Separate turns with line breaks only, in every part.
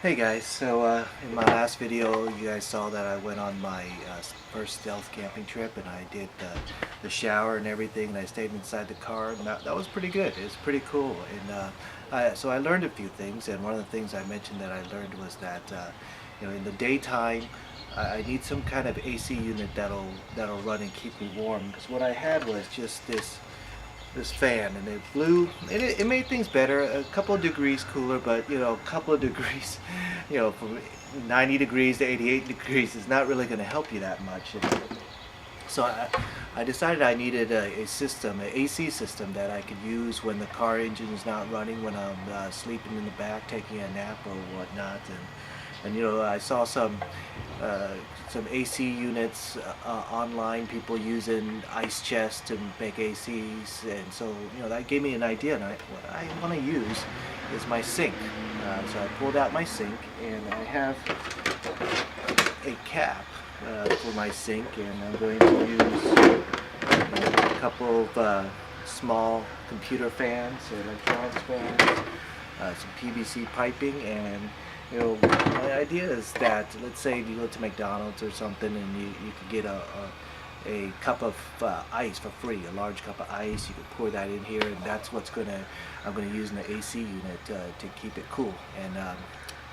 Hey guys, so in my last video you guys saw that I went on my first stealth camping trip, and I did the shower and everything, and I stayed inside the car, and that was pretty good. It was pretty cool. And so I learned a few things, and one of the things I mentioned that I learned was that in the daytime I need some kind of AC unit that'll run and keep me warm, because what I had was just this fan, and it blew. It made things better, a couple of degrees cooler, but a couple of degrees, from 90 degrees to 88 degrees is not really going to help you that much. And so I decided I needed a system, an AC system that I could use when the car engine is not running, when I'm sleeping in the back, taking a nap or whatnot. And I saw some AC units online, people using ice chests to make ACs, and so that gave me an idea. And what I want to use is my sink. So I pulled out my sink, and I have a cap for my sink, and I'm going to use a couple of small computer fans, electronics fans, some PVC piping, and my idea is that, let's say if you go to McDonald's or something, and you could get a cup of ice for free, a large cup of ice. You could pour that in here, and that's what's I'm gonna use in the AC unit to keep it cool. And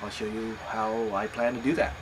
I'll show you how I plan to do that.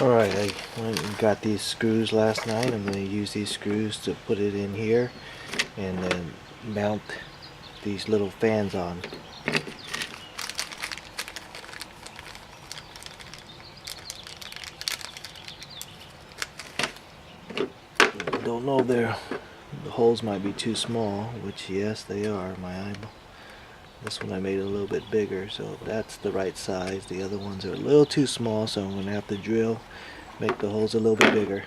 Alright, I went and got these screws last night. I'm going to use these screws to put it in here and then mount these little fans on. Don't know if the holes might be too small, which yes they are. This one I made a little bit bigger, so that's the right size. The other ones are a little too small, so I'm going to have to drill, make the holes a little bit bigger.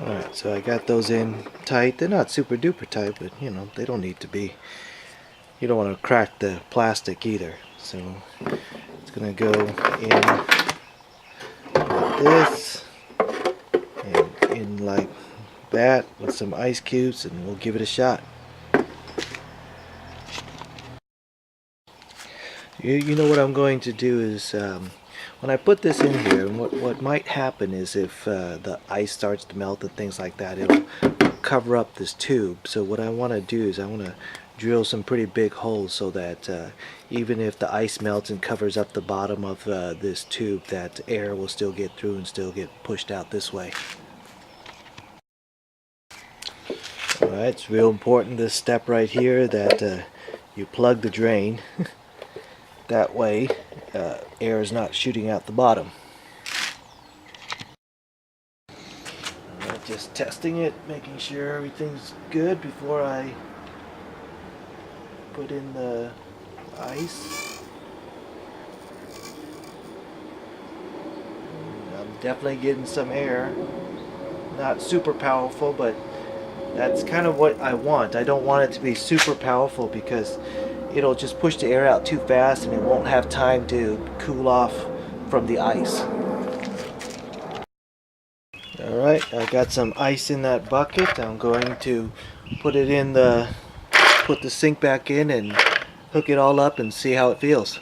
Alright, so I got those in tight. They're not super duper tight, but they don't need to be. You don't want to crack the plastic either. So it's going to go in like this and in like that with some ice cubes, and we'll give it a shot. You know what I'm going to do is when I put this in here, and what might happen is if the ice starts to melt and things like that, it'll cover up this tube. So what I want to do is I want to drill some pretty big holes so that even if the ice melts and covers up the bottom of this tube, that air will still get through and still get pushed out this way. Alright, it's real important, this step right here, that you plug the drain. That way air is not shooting out the bottom. Just testing it, making sure everything's good before I put in the ice. ice. I'm definitely getting some air. Not super powerful, but that's kind of what I want. I don't want it to be super powerful because it'll just push the air out too fast and it won't have time to cool off from the ice. Alright, I got some ice in that bucket. I'm going to put it in put the sink back in and hook it all up and see how it feels.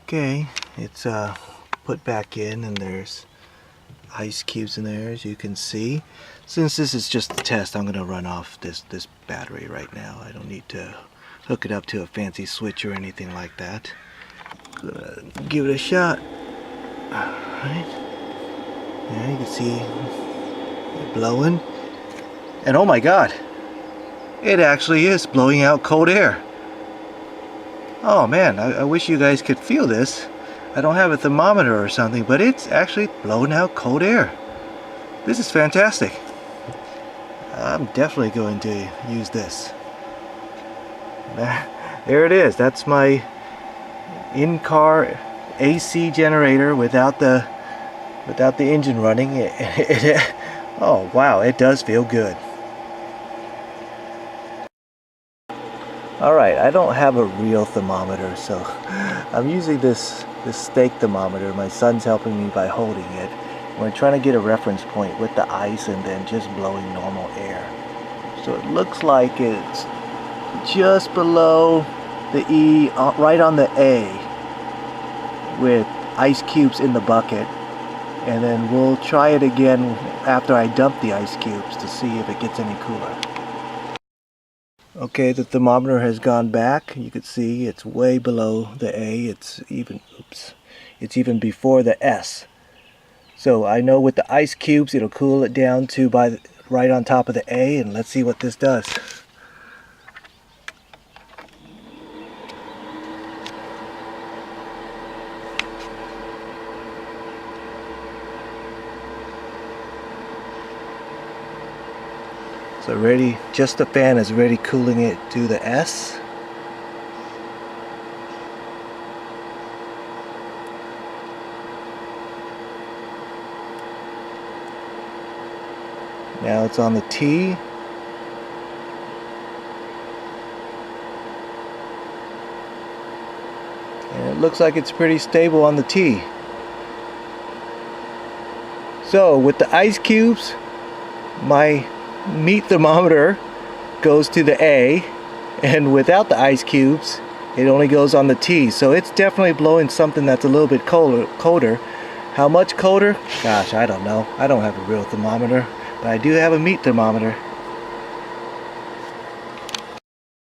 Okay, it's put back in and there's ice cubes in there, as you can see. Since this is just a test, I'm going to run off this battery right now. I don't need to hook it up to a fancy switch or anything like that. Gonna give it a shot. Alright. There you can see it blowing. And oh my god! It actually is blowing out cold air. Oh man, I wish you guys could feel this. I don't have a thermometer or something, but it's actually blowing out cold air. This is fantastic. I'm definitely going to use this. There it is. That's my in-car AC generator without the engine running. Oh wow, it does feel good. Alright, I don't have a real thermometer, so I'm using this steak thermometer. My son's helping me by holding it. We're trying to get a reference point with the ice and then just blowing normal air. So it looks like it's just below the E, right on the A, with ice cubes in the bucket. And then we'll try it again after I dump the ice cubes to see if it gets any cooler. Okay, the thermometer has gone back. You can see it's way below the A. It's even before the S. So I know with the ice cubes it'll cool it down to right on top of the A, and let's see what this does. So ready, just the fan is ready cooling it to the S. Now it's on the T. And it looks like it's pretty stable on the T. So with the ice cubes, my meat thermometer goes to the A, and without the ice cubes it only goes on the T. So it's definitely blowing something that's a little bit colder. How much colder? Gosh, I don't know. I don't have a real thermometer, but I do have a meat thermometer.